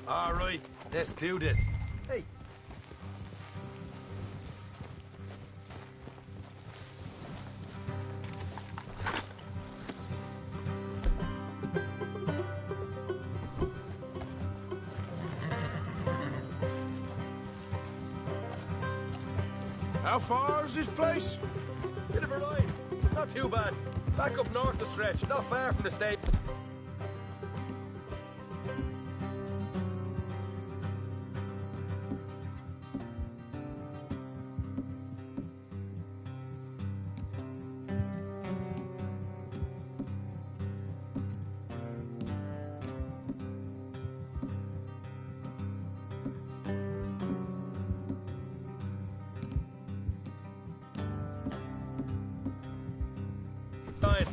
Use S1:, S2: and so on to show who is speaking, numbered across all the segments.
S1: All right, let's do this. Hey.
S2: How far is this place?
S1: Bit of a ride. Not too bad. Back up north the stretch, not far from the state. Fine.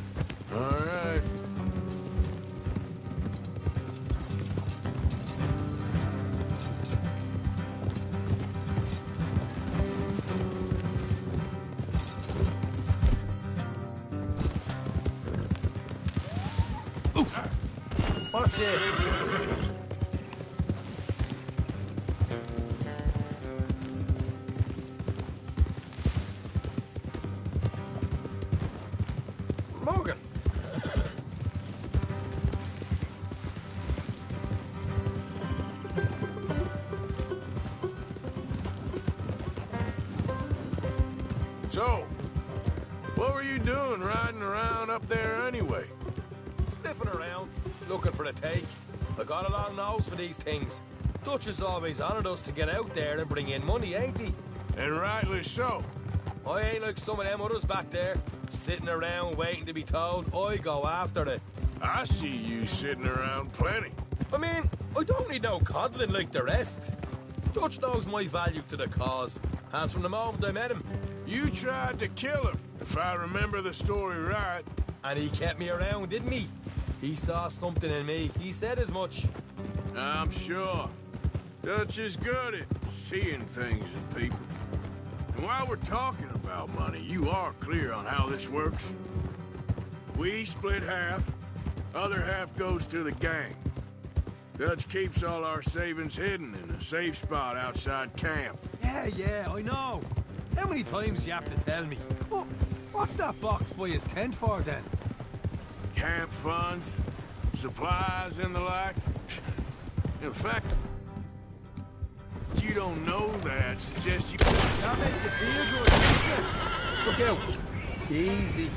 S2: All right.
S1: Watch it. Morgan.
S2: So, what were you doing riding around up there anyway?
S1: Sniffing around, looking for a take. I got a long nose for these things. Dutch has always honoured us to get out there and bring in money, ain't he?
S2: And rightly so.
S1: I ain't like some of them others back there, sitting around waiting to be told. I go after it.
S2: I see you sitting around plenty.
S1: I mean, I don't need no coddling like the rest. Dutch knows my value to the cause, as from the moment I met him.
S2: You tried to kill him, if I remember the story right.
S1: And he kept me around, didn't he? He saw something in me. He said as much.
S2: I'm sure. Dutch is good at seeing things in people. And while we're talking about money, you are clear on how this works? We split half, other half goes to the gang. Dutch keeps all our savings hidden in a safe spot outside camp.
S1: Yeah, I know. How many times you have to tell me? What's that box by his tent for, then?
S2: Camp funds, supplies, and the like. In fact, you don't know that suggests you...
S1: That make you feel good, doesn't it? Look out. Easy.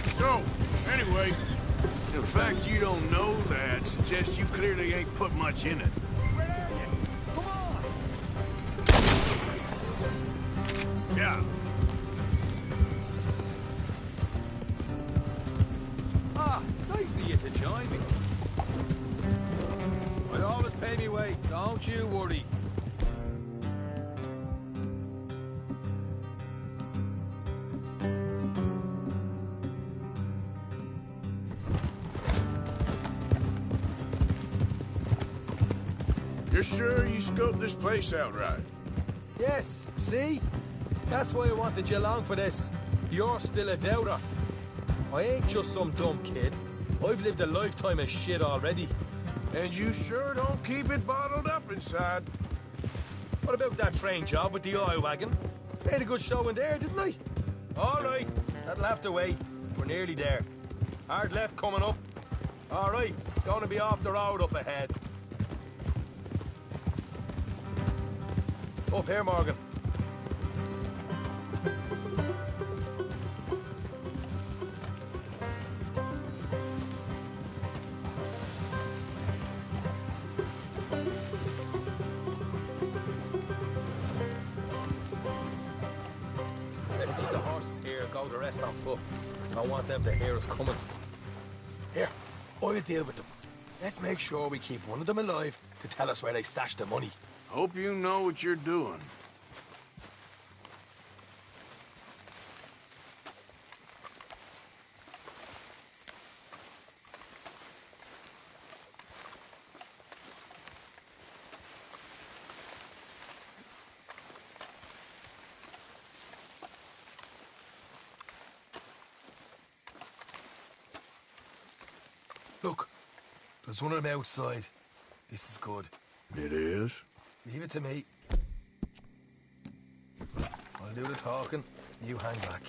S2: So, anyway, the fact you don't know that suggests you clearly ain't put much in it.
S1: Where are you? Come on!
S2: Yeah.
S1: Ah, nice of you to join me. I always pay me way, don't you worry.
S2: You're sure you scoped this place out right?
S1: Yes, see? That's why I wanted you along for this. You're still a doubter. I ain't just some dumb kid. I've lived a lifetime of shit already.
S2: And you sure don't keep it bottled up inside.
S1: What about that train job with the oil wagon? Made a good show in there, didn't I? All right, that'll have to wait. We're nearly there. Hard left coming up. All right, it's going to be off the road up ahead. Up here, Morgan. Let's leave the horses here and go the rest on foot. I don't want them to hear us coming. Here, I'll deal with them. Let's make sure we keep one of them alive to tell us where they stashed the money.
S2: Hope you know what you're doing.
S1: Look, There's one of them outside. This is good.
S2: It is?
S1: Leave it to me. I'll do the talking. You hang back.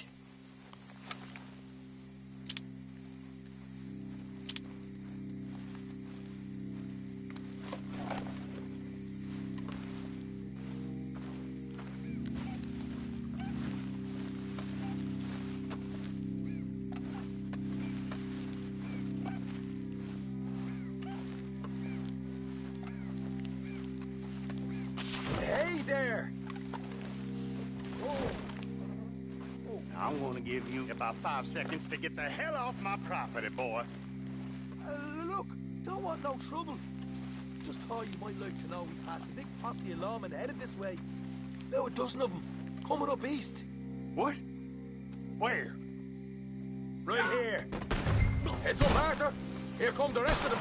S1: Hey there!
S3: I'm gonna give you about 5 seconds to get the hell off my property, boy.
S1: Look, don't want no trouble. Just thought you might like to know we passed a big posse of lawmen headed this way. About a dozen of them, coming up east.
S3: What? Where?
S1: Right here. Heads up, Arthur. Here come the rest of them.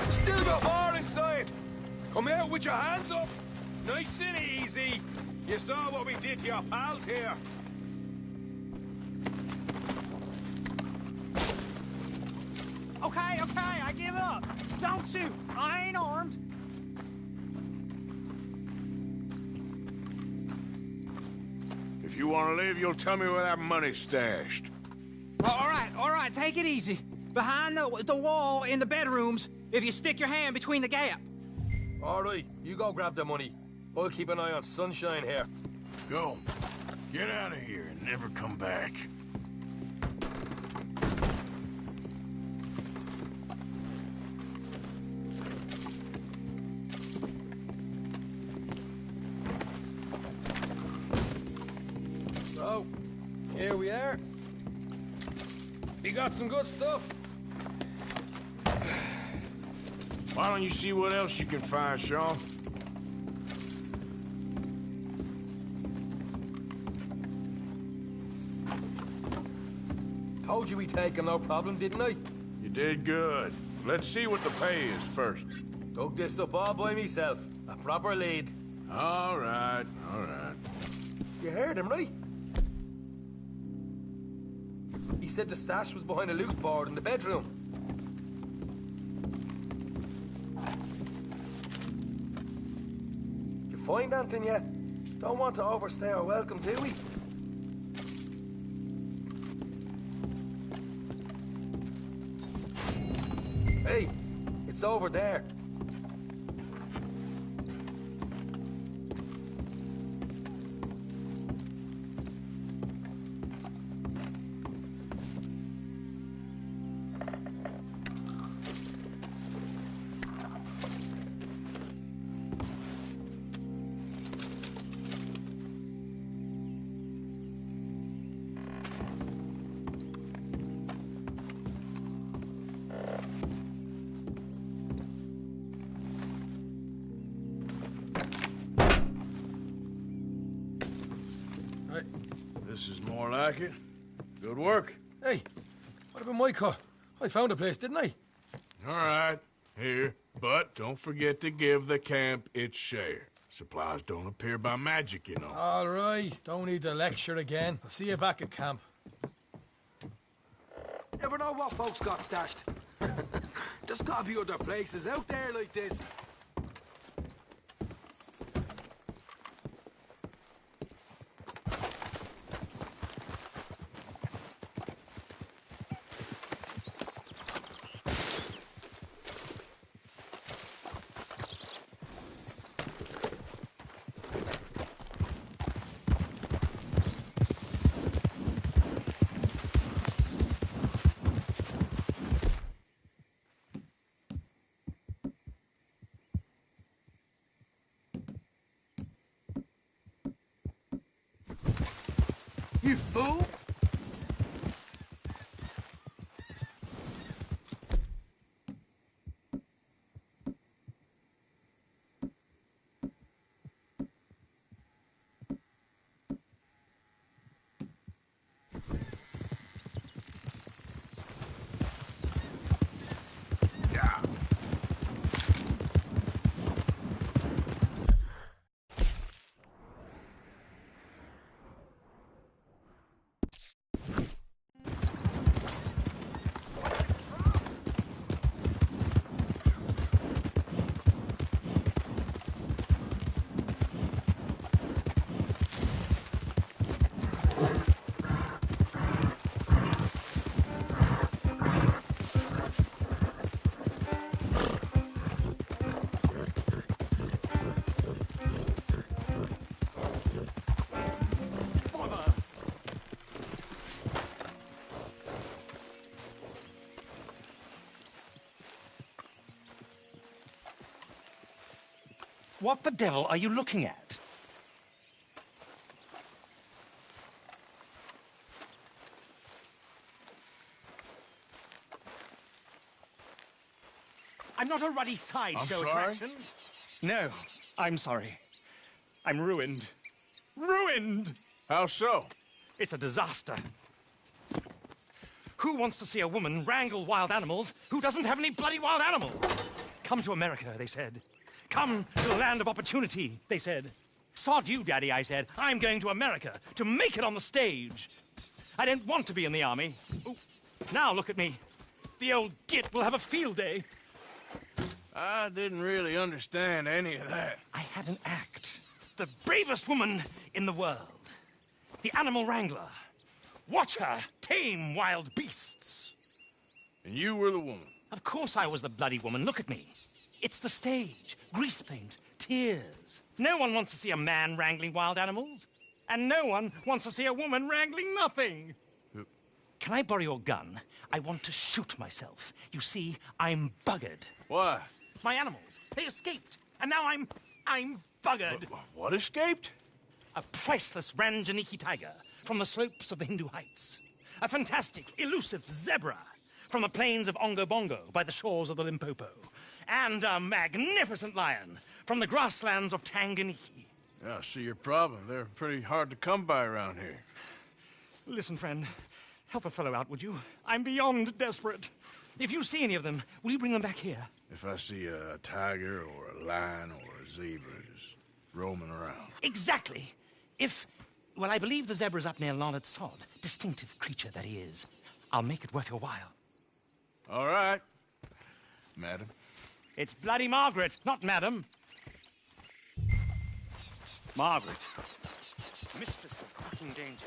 S1: Still got more inside. Come out with your hands up. Nice and easy. You saw what we did to your pals here.
S4: Okay, I give up. Don't shoot. I ain't armed.
S2: If you want to leave, you'll tell me where that money's stashed.
S4: All right, take it easy. Behind the wall in the bedrooms, if you stick your hand between the gap.
S1: All right, you go grab the money. I'll keep an eye on Sunshine here.
S2: Go. Get out of here and never come back.
S1: So, here we are. We got some good stuff.
S2: Why don't you see what else you can find, Sean?
S1: Told you we'd take him, no problem, didn't I?
S2: You did good. Let's see what the pay is first.
S1: Dug this up all by myself. A proper lead.
S2: All right, all right.
S1: You heard him, right? He said the stash was behind a loose board in the bedroom. You find anything yet? Don't want to overstay our welcome, do we? Hey, it's over there.
S2: This is more like it. Good work.
S1: Hey, what about my car? I found a place, didn't I?
S2: All right, here. But don't forget to give the camp its share. Supplies don't appear by magic, you know.
S1: All right, don't need to lecture again. I'll see you back at camp. Never know what folks got stashed. There's gotta be other places out there like this. You fool!
S5: What the devil are you looking at? I'm not a ruddy sideshow attraction. No, I'm sorry. I'm ruined. Ruined!
S2: How so?
S5: It's a disaster. Who wants to see a woman wrangle wild animals who doesn't have any bloody wild animals? Come to America, they said. Come to the land of opportunity, they said. Sod you, Daddy, I said. I'm going to America to make it on the stage. I don't want to be in the army. Ooh. Now look at me. The old git will have a field day.
S2: I didn't really understand any of that.
S5: I had an act. The bravest woman in the world. The animal wrangler. Watch her tame wild beasts.
S2: And you were the woman?
S5: Of course I was the bloody woman. Look at me. It's the stage. Grease paint. Tears. No one wants to see a man wrangling wild animals. And no one wants to see a woman wrangling nothing. Can I borrow your gun? I want to shoot myself. You see, I'm buggered.
S2: Why?
S5: My animals, they escaped. And now I'm buggered.
S2: What escaped?
S5: A priceless Ranjaniki tiger from the slopes of the Hindu Heights. A fantastic, elusive zebra from the plains of Ongo Bongo by the shores of the Limpopo. And a magnificent lion from the grasslands of Tanganyika.
S2: Yeah, I see your problem. They're pretty hard to come by around here.
S5: Listen, friend, help a fellow out, would you? I'm beyond desperate. If you see any of them, will you bring them back here?
S2: If I see a tiger or a lion or a zebra just roaming around.
S5: Exactly. Well, I believe the zebra's up near Larned Sod. Distinctive creature that he is. I'll make it worth your while.
S2: All right, madam.
S5: It's bloody Margaret, not madam. Margaret. Mistress of fucking danger.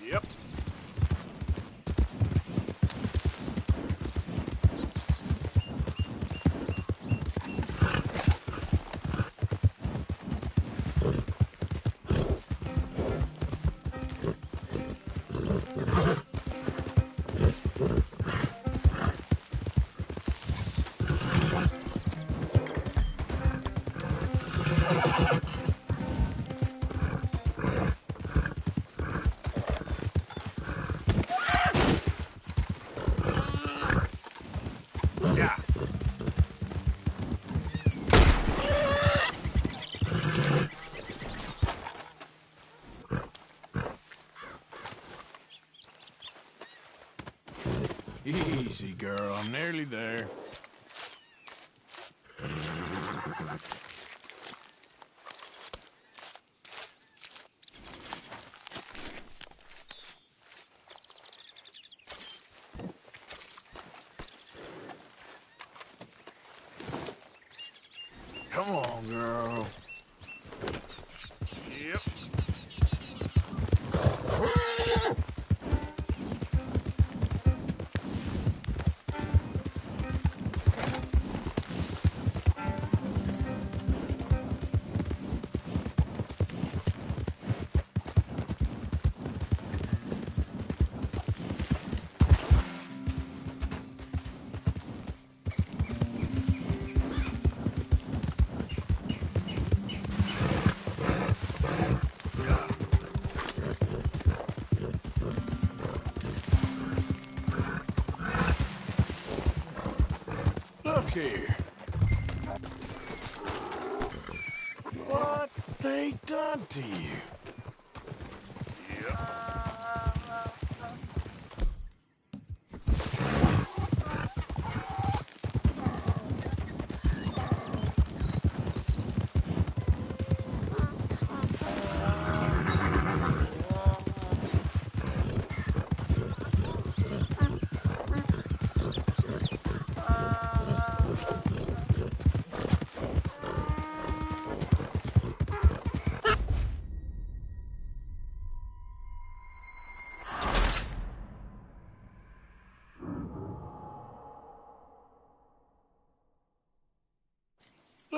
S2: Yep. Easy, girl. I'm nearly there. Come on, girl. Yep. Look here. What they done to you?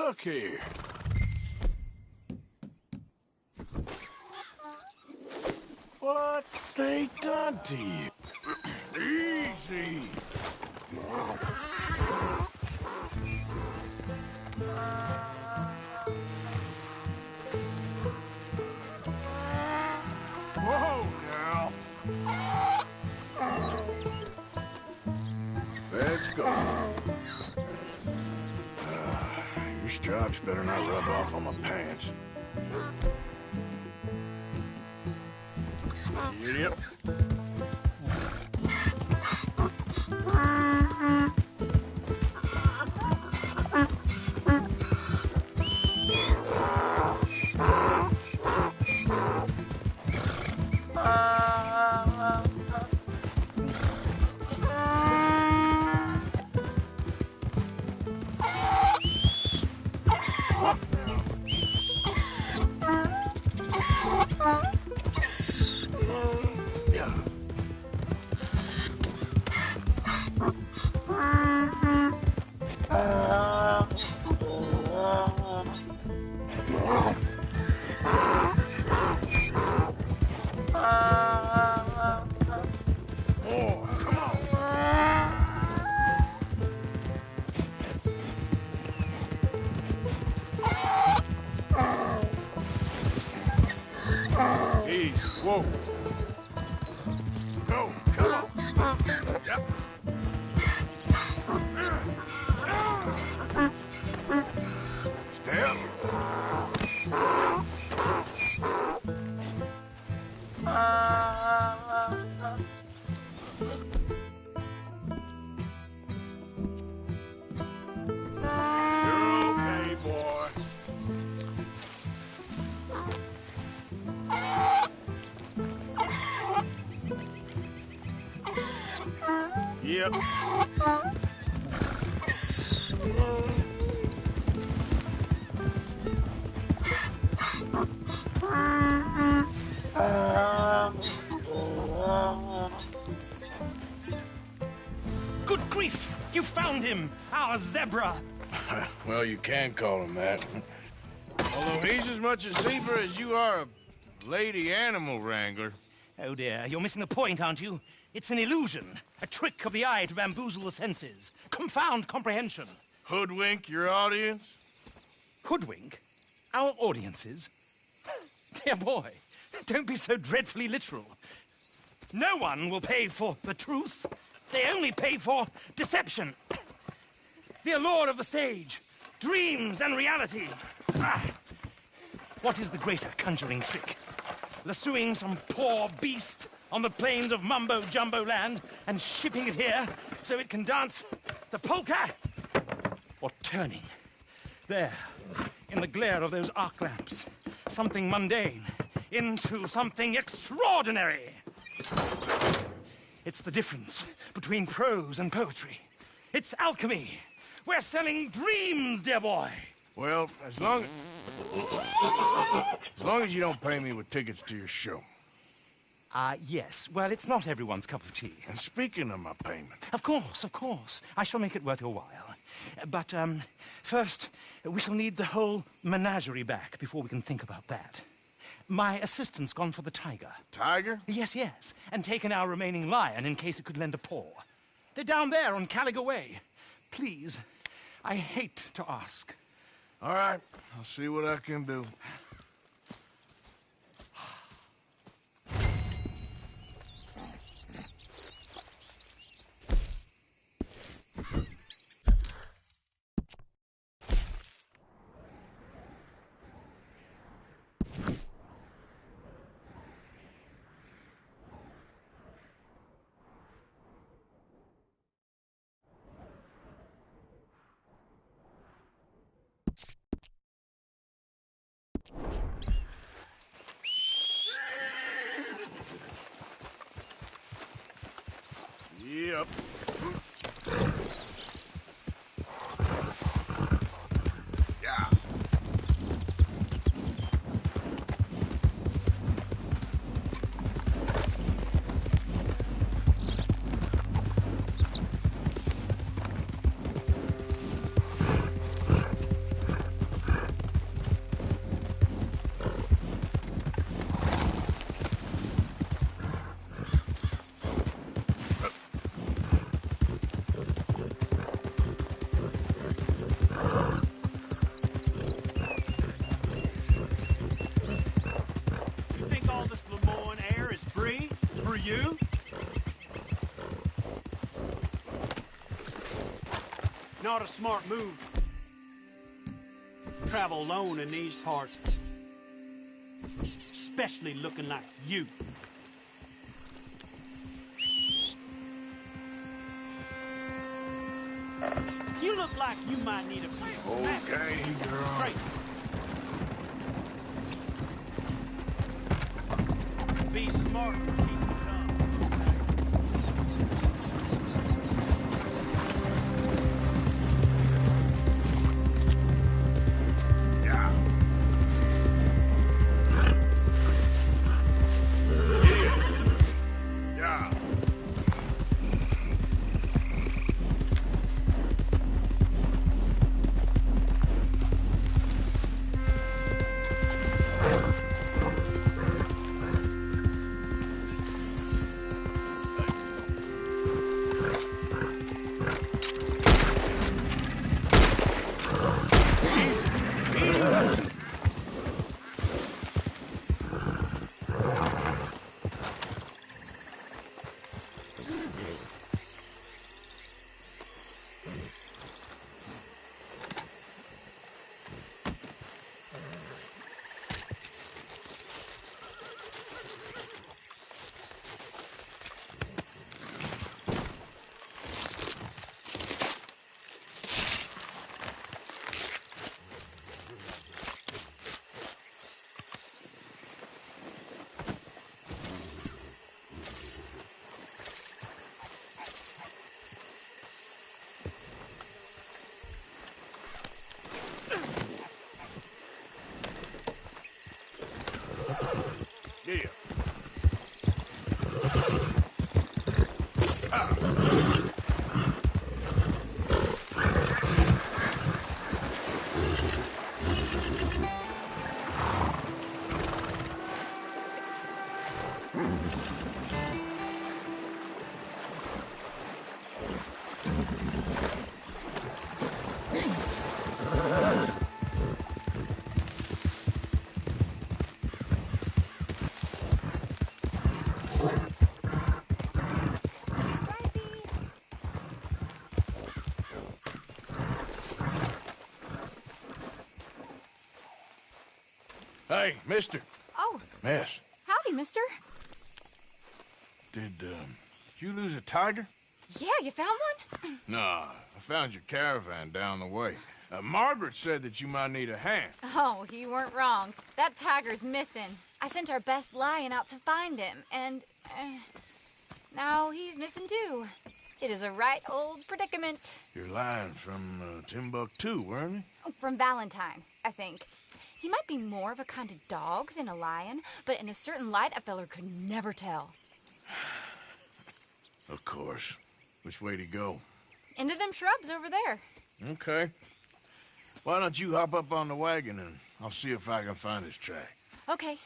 S2: Look here. What they done to you? Easy. Whoa, now. Let's go. Your stripes better not rub off on my pants. Yep. Whoa. Go, come on. Yep. Stay up. You're okay, boy. Yep.
S5: Good grief! You found him! Our zebra!
S2: Well, you can call him that. Although he's as much a zebra as you are a lady animal wrangler.
S5: Oh dear, you're missing the point, aren't you? It's an illusion, a trick of the eye to bamboozle the senses, confound comprehension.
S2: Hoodwink your audience?
S5: Hoodwink? Our audiences? Dear boy, don't be so dreadfully literal. No one will pay for the truth. They only pay for deception. The allure of the stage, dreams and reality. What is the greater conjuring trick? Lassoing some poor beast on the plains of mumbo-jumbo land and shipping it here so it can dance the polka? Or turning, there, in the glare of those arc lamps, something mundane into something extraordinary? It's the difference between prose and poetry. It's alchemy. We're selling dreams, dear boy.
S2: Well, as long as you don't pay me with tickets to your show.
S5: Yes. Well, it's not everyone's cup of tea.
S2: And speaking of my payment...
S5: Of course, of course. I shall make it worth your while. But, first, we shall need the whole menagerie back before we can think about that. My assistant's gone for the tiger.
S2: Tiger?
S5: Yes, yes. And taken our remaining lion in case it could lend a paw. They're down there on Caliga Way. Please, I hate to ask.
S2: All right, I'll see what I can do. Yep. Yeah.
S3: you? Not a smart move. Travel alone in these parts. Especially looking like you. You look like you might need a few snacks.
S2: Okay, girl.
S3: Great. Be smart and keep it calm.
S2: Yeah. Yeah. Yeah. Hey, mister.
S6: Oh,
S2: Miss,
S6: howdy, mister.
S2: did you lose a tiger?
S6: Yeah, you found one?
S2: Nah, I found your caravan down the way. Margaret said that you might need a hand.
S6: Oh, you weren't wrong. That tiger's missing. I sent our best lion out to find him, and now he's missing too. It is a right old predicament.
S2: You're lying from Timbuktu, weren't you?
S6: From Valentine, I think. He might be more of a kind of dog than a lion, but in a certain light, a feller could never tell.
S2: Of course. Which way to go?
S6: Into them shrubs over there.
S2: Okay. Why don't you hop up on the wagon and I'll see if I can find his track.
S6: Okay.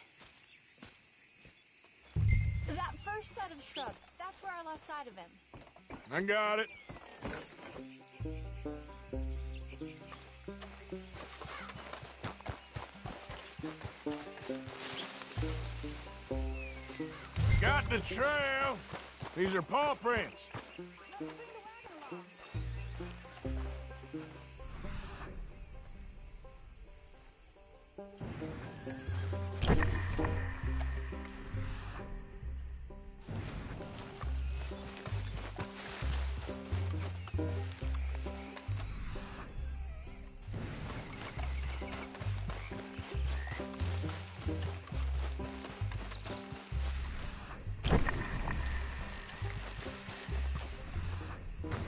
S6: That first set of shrubs, that's where I lost sight of him.
S2: I got it. Got the trail. These are paw prints.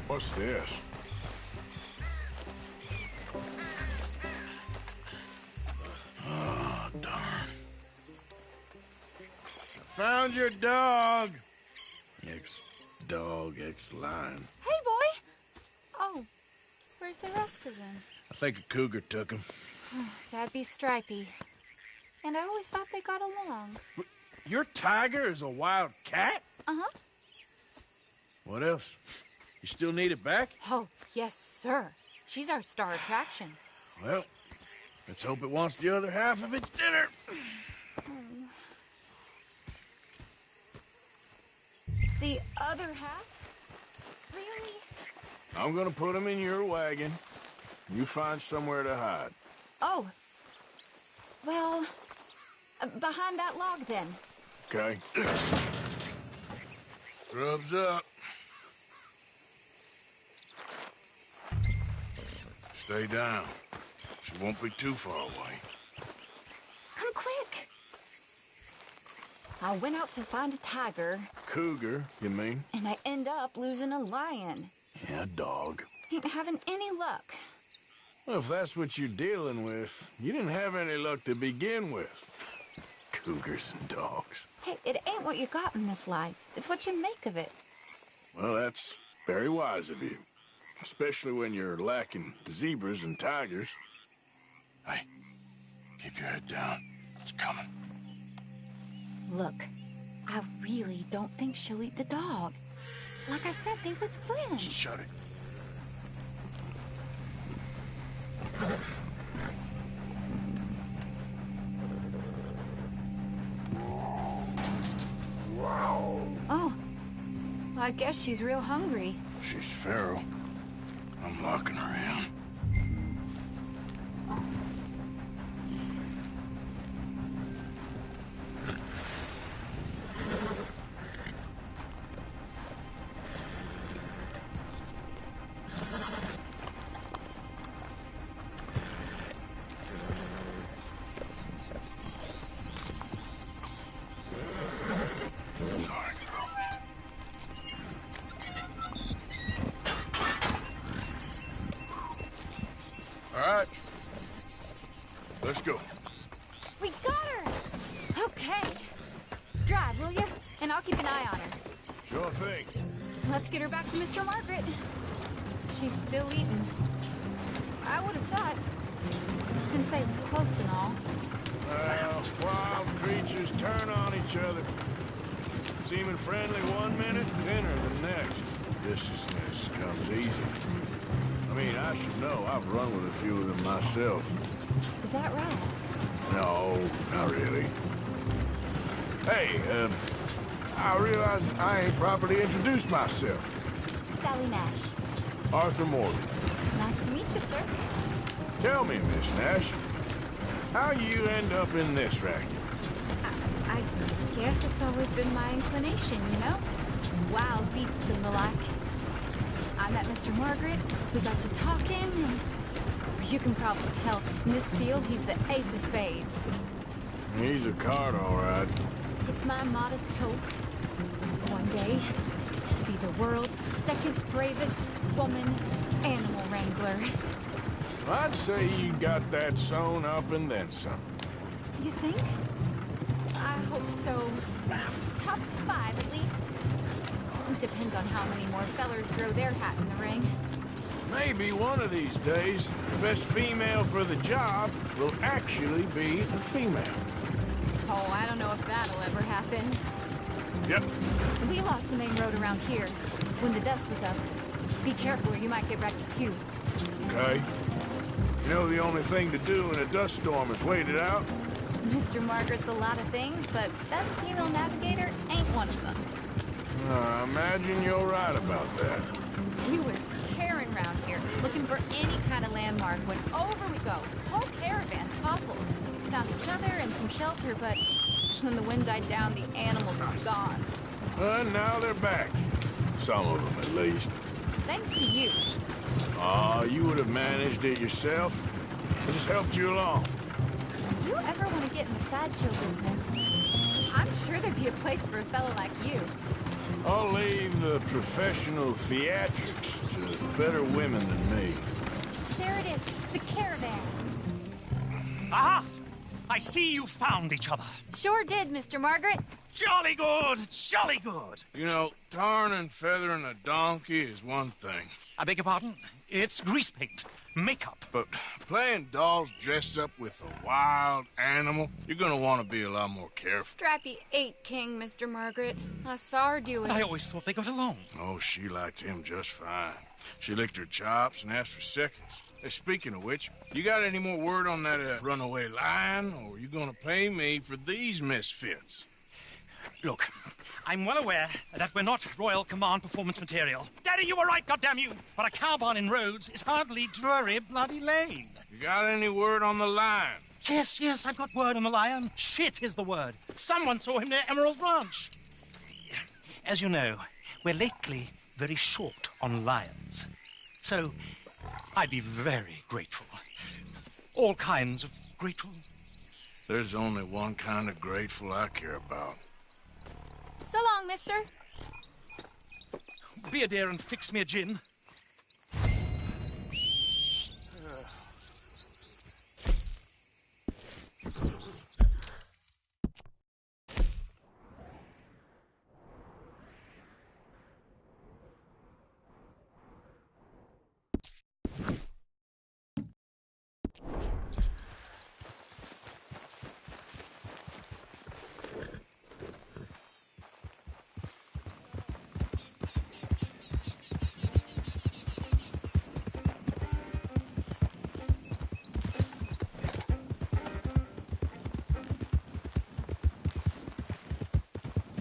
S2: What's this? Oh, darn. Found your dog. Ex-dog, ex-lion.
S6: Hey, boy! Oh, where's the rest of them?
S2: I think a cougar took him.
S6: That'd be Stripey. And I always thought they got along.
S2: Your tiger is a wild cat?
S6: Uh-huh.
S2: What else? You still need it back?
S6: Oh, yes, sir. She's our star attraction.
S2: Well, let's hope it wants the other half of its dinner.
S6: the other half? Really?
S2: I'm gonna put them in your wagon. You find somewhere to hide.
S6: Oh. Well, behind that log then.
S2: Okay. Scrubs up. Stay down. She won't be too far away.
S6: Come quick. I went out to find a tiger,
S2: Cougar, you mean?
S6: and I end up losing a lion.
S2: Yeah, dog.
S6: Ain't having any luck.
S2: Well, if that's what you're dealing with, you didn't have any luck to begin with. Cougars and dogs.
S6: Hey, it ain't what you got in this life. It's what you make of it.
S2: Well, that's very wise of you. Especially when you're lacking zebras and tigers. Hey, keep your head down. It's coming.
S6: Look, I really don't think she'll eat the dog. Like I said, they was friends.
S2: Shut it.
S6: Oh, well, I guess she's real hungry.
S2: She's feral. I'm locking her in. Sorry, girl. All right. Let's go.
S6: We got her! Okay. Drive, will you? And I'll keep an eye on her.
S2: Sure thing.
S6: Let's get her back to Mr. Margaret. She's still eating. I would have thought, since they was close and all.
S2: Well, wild creatures turn on each other. Seeming friendly one minute, dinner the next. Viciousness comes easy. I mean, I should know. I've run with a few of them myself.
S6: Is that right?
S2: No, not really. Hey, I realize I ain't properly introduced myself.
S6: Sally Nash.
S2: Arthur Morgan.
S6: Nice to meet you, sir.
S2: Tell me, Miss Nash, how you end up in this racket?
S6: I guess it's always been my inclination, you know? Wild beasts and the like. I met Mr. Margaret, we got to talking, and you can probably tell, in this field, he's the ace of spades.
S2: He's a card, all right.
S6: It's my modest hope, one day, to be the world's second bravest woman animal wrangler.
S2: I'd say you got that sewn up and then some.
S6: You think? I hope so. Top 5, at least. Depends on how many more fellers throw their hat in the ring.
S2: Maybe one of these days, the best female for the job will actually be a female.
S6: Oh, I don't know if that'll ever happen.
S2: Yep.
S6: We lost the main road around here when the dust was up. Be careful or you might get wrecked too.
S2: Okay. You know the only thing to do in a dust storm is wait it out?
S6: Mr. Margaret's a lot of things, but best female navigator ain't one of them.
S2: I imagine you're right about that.
S6: We was tearing around here, looking for any kind of landmark when over we go. Whole caravan toppled. Found each other and some shelter, but when the wind died down, the animals was gone.
S2: And now they're back. Some of them, at least.
S6: Thanks to you.
S2: You would have managed it yourself. I just helped you along.
S6: You ever want to get in the sideshow business? I'm sure there'd be a place for a fellow like you.
S2: I'll leave the professional theatrics to better women than me.
S6: There it is, the caravan.
S5: Aha! I see you found each other.
S6: Sure did, Mr. Margaret.
S5: Jolly good, jolly good.
S2: You know, tarring and feathering a donkey is one thing.
S5: I beg your pardon? It's grease paint, makeup.
S2: But playing dolls dressed up with a wild animal, you're gonna want to be a lot more careful.
S6: Strappy ain't king, Mr. Margaret. I saw her do it.
S5: I always thought they got along.
S2: Oh, she liked him just fine. She licked her chops and asked for seconds. Hey, speaking of which, you got any more word on that runaway lion, or are you gonna pay me for these misfits?
S5: Look, I'm well aware that we're not Royal Command performance material. Daddy, you were right, goddamn you! But a cow barn in Rhodes is hardly Drury Bloody Lane.
S2: You got any word on the lion?
S5: Yes, I've got word on the lion. Shit is the word. Someone saw him near Emerald Ranch. As you know, we're lately very short on lions. So, I'd be very grateful. All kinds of grateful.
S2: There's only one kind of grateful I care about.
S6: So long, mister.
S5: Be a dear and fix me a gin.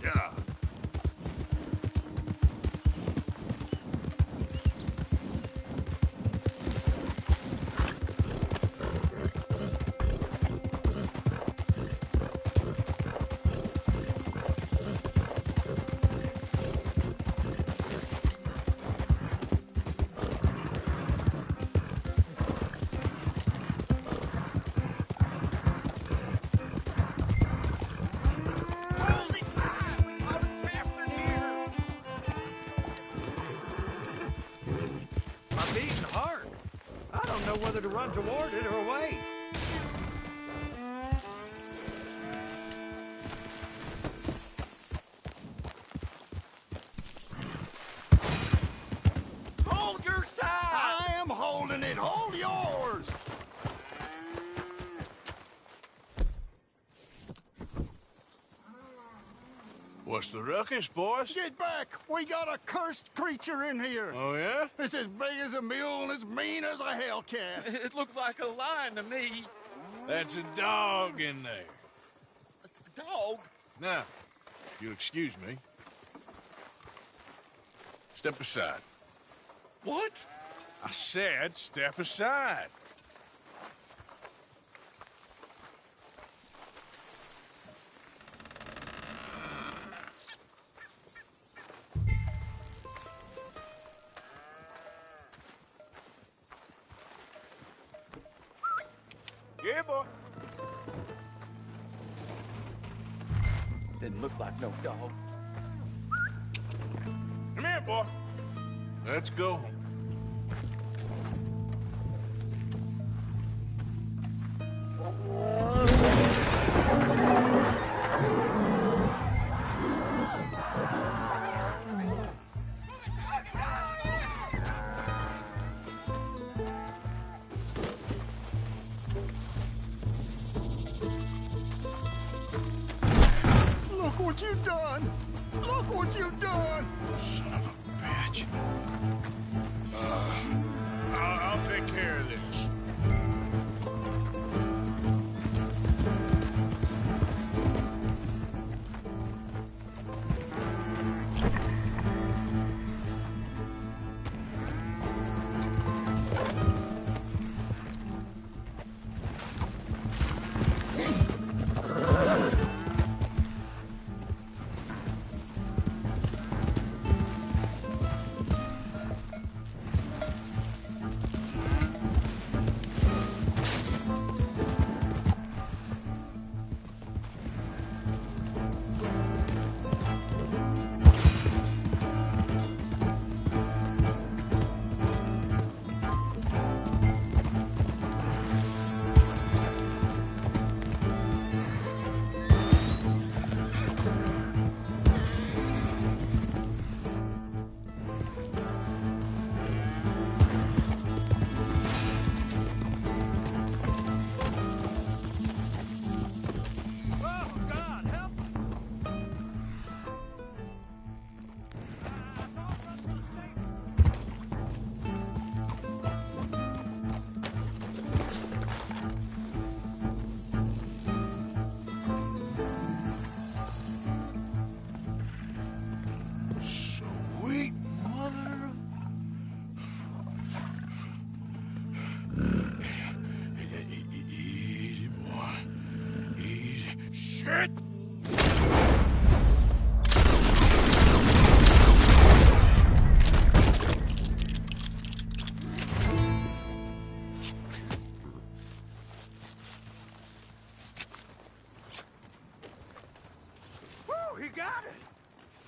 S2: Yeah.
S7: I'm beating hard. I don't know whether to run toward it or wait. Hold your side! I am holding it. Hold yours!
S2: What's the ruckus, boys?
S3: Get back! We got a cursed creature in here.
S2: Oh, yeah?
S3: It's as big as a mule and as mean as a hellcat.
S7: It looked like a lion to me.
S2: That's a dog in there.
S7: Dog?
S2: Now, if you'll excuse me. Step aside.
S7: What?
S2: I said step aside. Yeah, boy.
S7: Didn't look like no dog.
S2: Come here, boy. Let's go.
S3: Look what you've done! Look what you've done!
S2: Son of a bitch. I'll take care of this.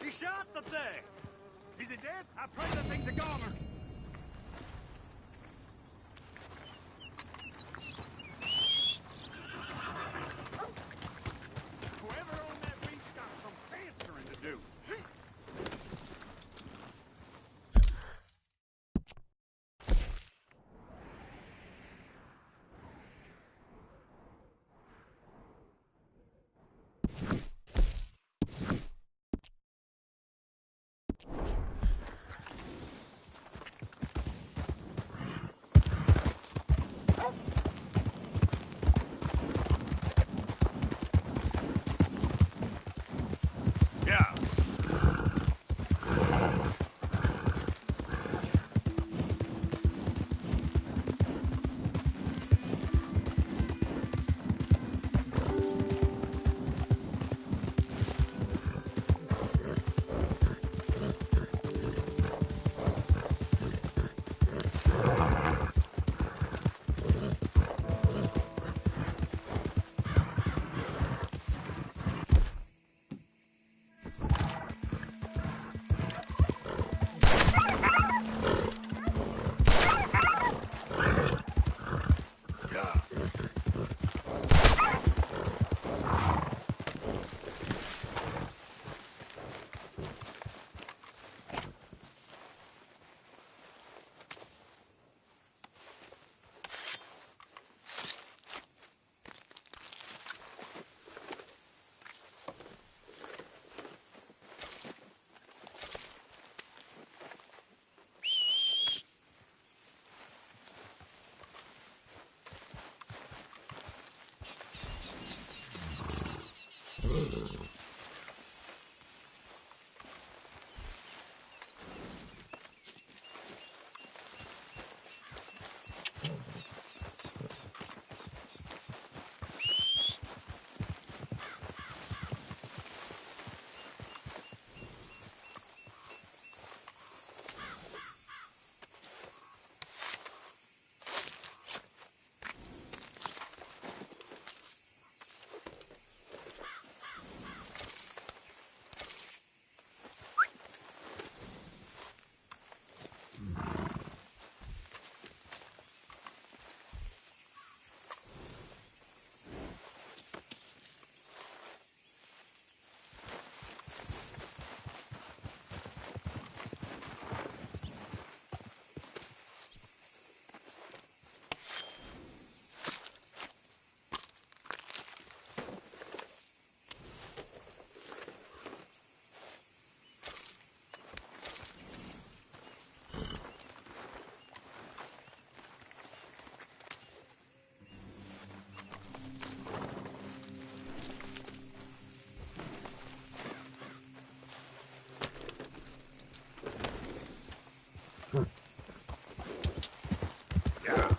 S3: He shot the thing! Is it dead? I pray the thing's a goner. Whoever owned that beast got some answering to do. Yeah. Get up.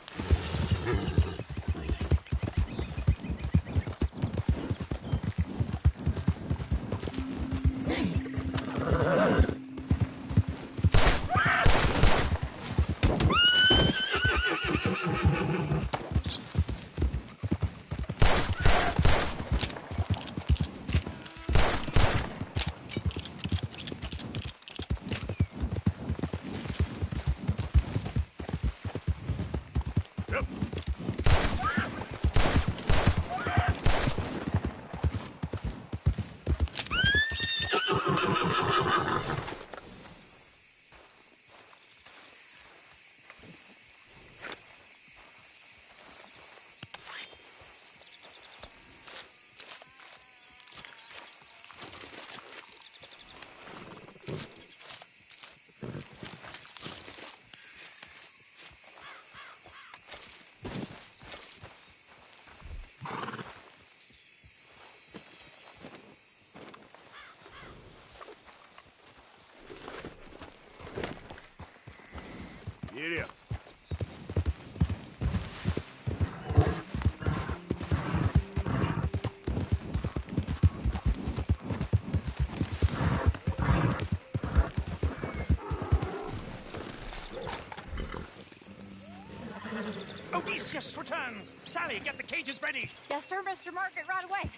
S5: Odysseus returns! Sally, get the cages ready!
S6: Yes, sir, Mr. Margaret, right away.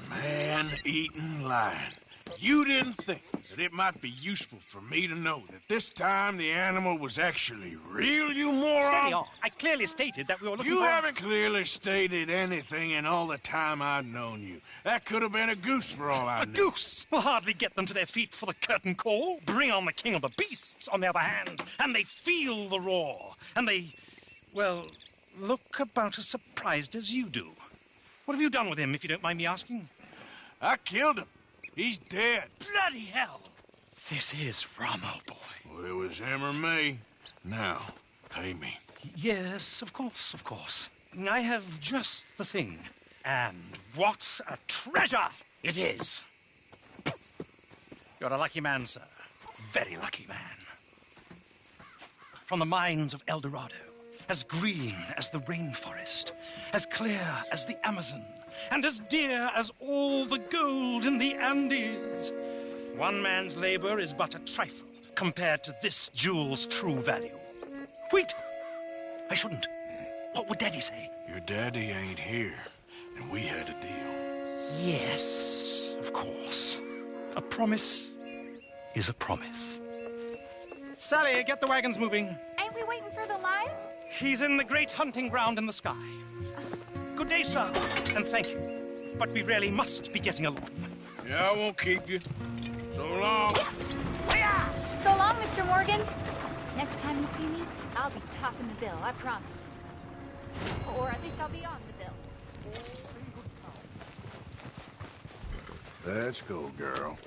S2: Man-eating lion. You didn't think that it might be useful for me to know that this time the animal was actually real, you moron?
S5: Steady on. I clearly stated that we were looking
S2: You
S5: for...
S2: haven't clearly stated anything in all the time I've known you. That could have been a goose for all I
S5: A
S2: knew.
S5: goose will hardly get them to their feet for the curtain call. Bring on the king of the beasts, on the other hand, and they feel the roar. And they, well, look about as surprised as you do. What have you done with him, if you don't mind me asking?
S2: I killed him. He's dead.
S5: Bloody hell! This is Ramo, boy.
S2: Well, it was him or me. Now, pay me.
S5: Yes, of course, of course. I have just the thing. And what a treasure it is! You're a lucky man, sir. Very lucky man. From the mines of El Dorado, as green as the rainforest, as clear as the Amazon, and as dear as all the gold in the Andes. One man's labor is but a trifle compared to this jewel's true value. Wait! I shouldn't. What would Daddy say?
S2: Your daddy ain't here, and we had a deal.
S5: Yes, of course. A promise is a promise. Sally, get the wagons moving.
S6: Ain't we waiting for the lion?
S5: He's in the great hunting ground in the sky. Good day, sir, and thank you. But we really must be getting along.
S2: Yeah, I won't keep you. So long.
S6: So long, Mr. Morgan. Next time you see me, I'll be topping the bill, I promise. Or at least I'll be on the bill.
S2: Let's go, girl.